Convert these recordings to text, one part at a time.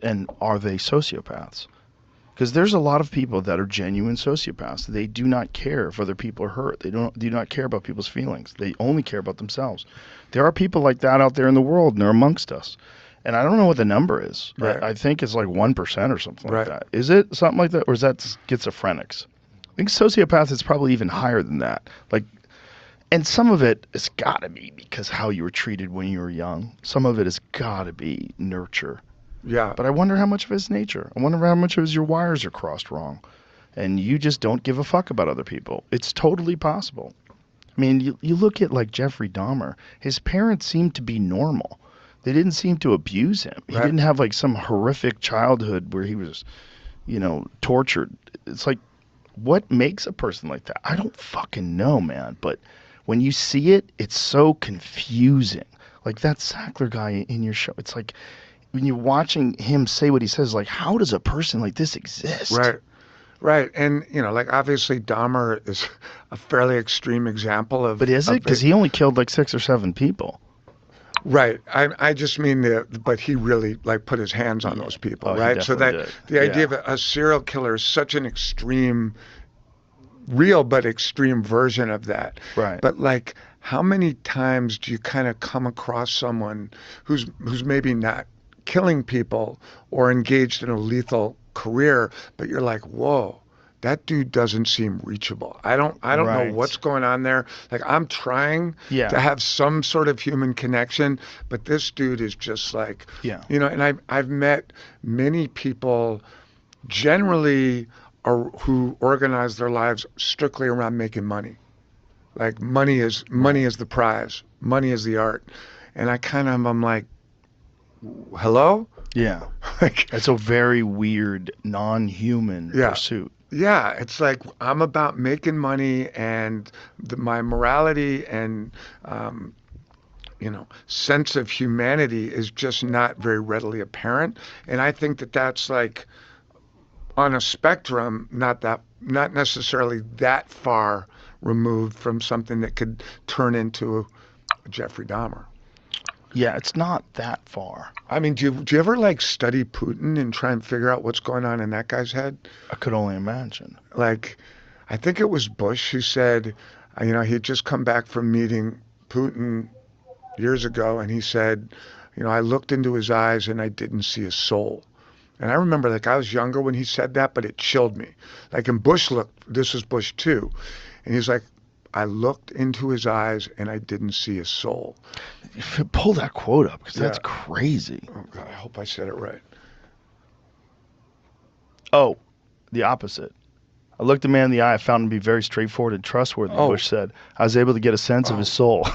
And are they sociopaths? Because there's a lot of people that are genuine sociopaths. They do not care if other people are hurt. They do not care about people's feelings. They only care about themselves. There are people like that out there in the world, and they're amongst us. And I don't know what the number is. Right. I think it's like 1% or something Right. like that. Is it something like that, or is that schizophrenics? I think sociopath is probably even higher than that. Like, and some of it has got to be because how you were treated when you were young. Some of it has got to be nurture. Yeah. But I wonder how much of it's nature. I wonder how much of it is your wires are crossed wrong, and you just don't give a fuck about other people. It's totally possible. I mean, you look at like Jeffrey Dahmer. His parents seemed to be normal. They didn't seem to abuse him. He Right. didn't have like some horrific childhood where he was, tortured. It's like, what makes a person like that? I don't fucking know, man. But when you see it, it's so confusing. Like that Sackler guy in your show, it's like when you're watching him say what he says, like, how does a person like this exist? Right. Right. And, like obviously Dahmer is a fairly extreme example of. But is it? Because he only killed like 6 or 7 people. Right. I just mean but he really like put his hands on those people, Oh, he right? So that definitely did. the idea Yeah. of a serial killer is such an extreme, real but extreme version of that. Right. But like, how many times do you kind of come across someone who's maybe not killing people or engaged in a lethal career, but you're like, whoa, that dude doesn't seem reachable. I don't know Right. what's going on there. Like I'm trying Yeah. to have some sort of human connection, but this dude is just like, Yeah. and I've met many people generally who organize their lives strictly around making money. Like money is the prize. Money is the art. And I'm like, hello? Yeah. Like, It's a very weird, non-human yeah. pursuit. Yeah, it's like I'm about making money, and my morality and sense of humanity is just not very readily apparent. And I think that that's like on a spectrum, not necessarily that far removed from something that could turn into a Jeffrey Dahmer. Yeah, it's not that far. I mean, do you ever like study Putin and try and figure out what's going on in that guy's head? I could only imagine. Like, I think it was Bush who said, he'd just come back from meeting Putin years ago, and he said, I looked into his eyes and I didn't see a soul. And I remember, like, I was younger when he said that, but it chilled me. Like, and this was Bush too, and he's like, I looked into his eyes and I didn't see a soul. Pull that quote up, because that's Yeah. crazy. Oh God, I hope I said it right. Oh, the opposite. I looked the man in the eye. I found him to be very straightforward and trustworthy. Oh. Bush said, I was able to get a sense of his soul.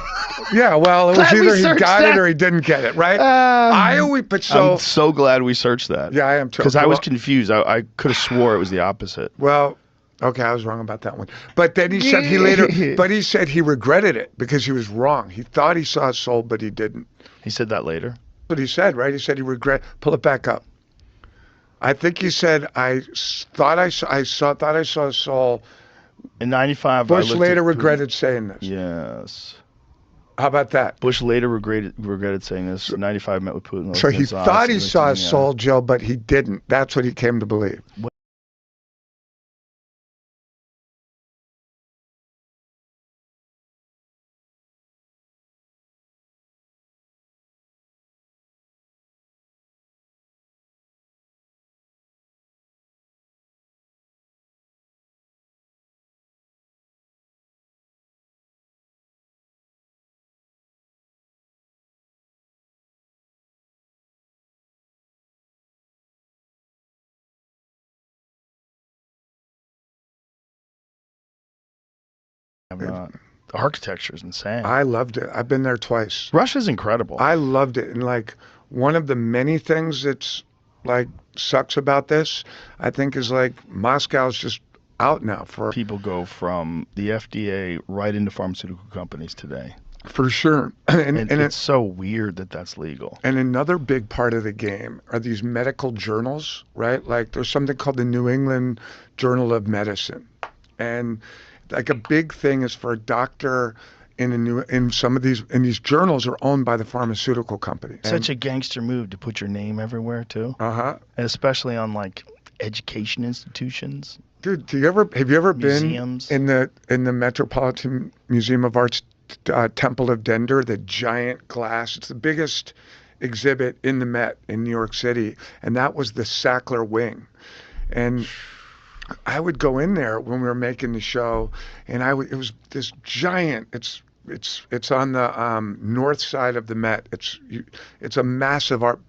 Yeah, well, it was Glad we either he searched got that. it or he didn't get it, right? I'm so glad we searched that. Yeah, I am too. Because I Okay, was well- confused. I could have swore it was the opposite. Well, okay, I was wrong about that one. But then he said he said he regretted it because he was wrong. He thought he saw a soul, but he didn't. He said that later. But he said, right? He said he pull it back up. I think he said, thought I saw a soul. In 95, Bush later regretted saying this. Yes. How about that? Bush later regretted saying this. 95 met with Putin. So he thought he saw a soul, Joe, but he didn't. That's what he came to believe. I'm not. The architecture is insane. I loved it. I've been there twice. Russia's incredible. I loved it. And like one of the many things that's like sucks about this, I think, is like Moscow's just out now for People go from the FDA right into pharmaceutical companies today. sure. And it's so weird that that's legal. And another big part of the game are these medical journals, right? Like there's something called the New England Journal of Medicine. And like a big thing is for a doctor in some of these journals are owned by the pharmaceutical company. Such a gangster move to put your name everywhere too. Uh-huh. And especially on like education institutions. Dude, have you ever Museums. been in the Metropolitan Museum of Art's Temple of Dender, the giant glass? It's the biggest exhibit in the Met in New York City, and that was the Sackler wing. And I would go in there when we were making the show, and it was this giant. It's on the north side of the Met. It's a massive art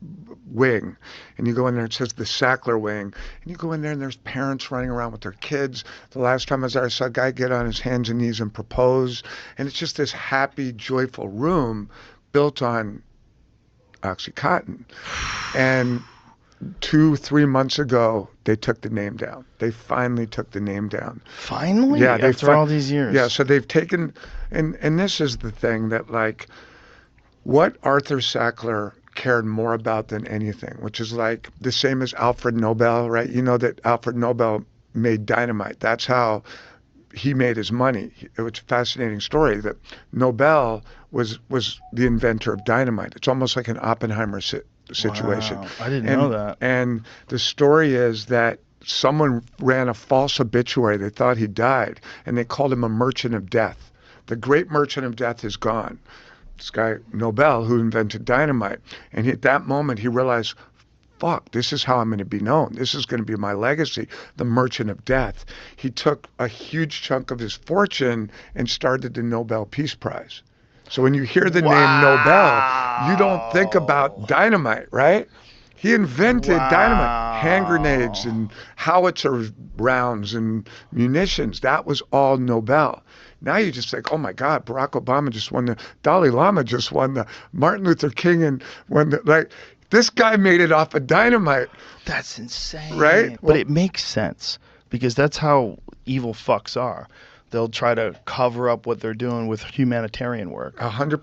wing, and you go in there. It says the Sackler wing, and you go in there, and there's parents running around with their kids. The last time I was there, I saw a guy get on his hands and knees and propose, and it's just this happy, joyful room built on OxyContin, and 2-3 months ago, they took the name down. They finally took the name down. Finally? Yeah, after all these years. Yeah, so they've taken, and this is the thing that, like, what Arthur Sackler cared more about than anything, which is like the same as Alfred Nobel, right? You know that Alfred Nobel made dynamite. That's how he made his money. It was a fascinating story that Nobel was the inventor of dynamite. It's almost like an Oppenheimer situation. Wow, I didn't know that. And the story is that someone ran a false obituary. They thought he died, and they called him a merchant of death. The great merchant of death is gone. This guy, Nobel, who invented dynamite. And at that moment, he realized, fuck, this is how I'm going to be known. This is going to be my legacy, the merchant of death. He took a huge chunk of his fortune and started the Nobel Peace Prize. So when you hear the name Nobel, you don't think about dynamite, right? He invented dynamite, hand grenades and howitzer rounds and munitions. That was all Nobel. Now you just think, oh my God, Barack Obama just won the, Dalai Lama just won the, Martin Luther King and won the, like, this guy made it off of dynamite. That's insane. Right? But it makes sense because that's how evil fucks are. They'll try to cover up what they're doing with humanitarian work. 100%.